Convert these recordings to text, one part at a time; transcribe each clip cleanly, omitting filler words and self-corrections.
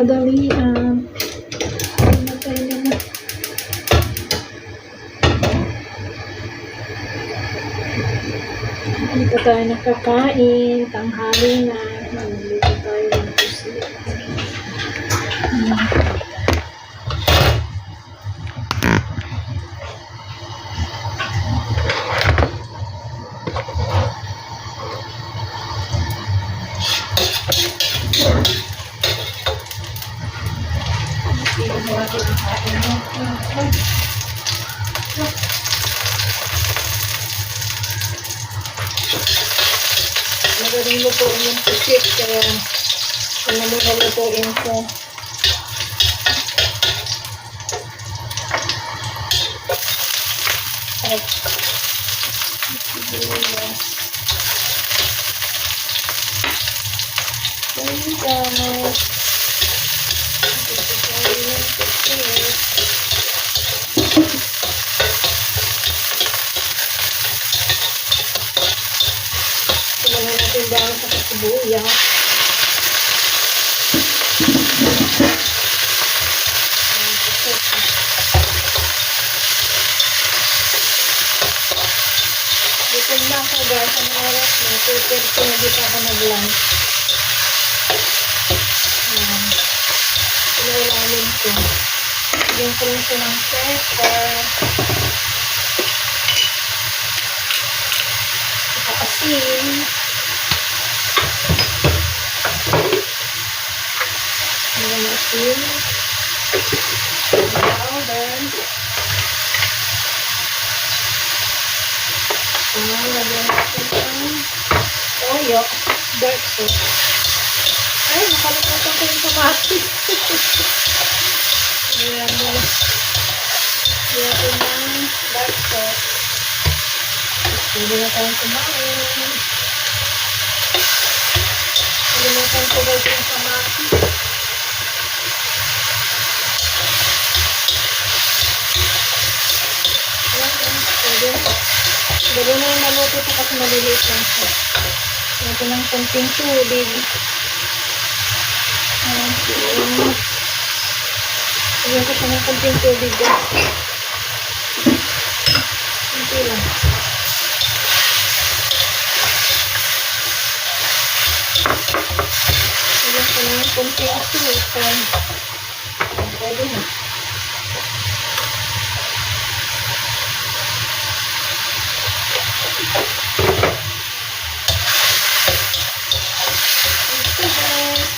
madalian. Namatay na. Hindi pa tayo nakakain. Tanghali na. Magluluto tayo ng pusit. Magaling lutuin yung pusit, kaya ano mo na lutuin ko. At sibuyas. Ayan guys. Ito tayo yung pusit. Tulungan natin dahil sa sibuyas. Dito na ako guys, ang oras na 2:30 na dito ako nag-lunch. Ilalim ko. Bigyan ko rin siya ng pepper. Saka asin. Ayan asin. Powder. Lagyan natin ang toyo. Dark sauce. Ay, nakalimutan ko yung kamatis. Ayan mo. Lagyan ng dark sauce. Hindi na tayong kumain. Nakalimutan ko ba yung kamatis? Ayan, pwede na. Dalo na yung maluto ito kasi maliliit lang siya. Ito ng konting tubig. Ayan, Ayan ko siya ng konting tubig. Konti lang. Ayan ko ng konting asukal. Pwede na.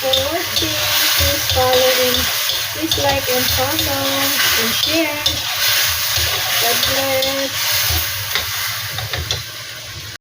Please follow and please like and comment and share. God bless.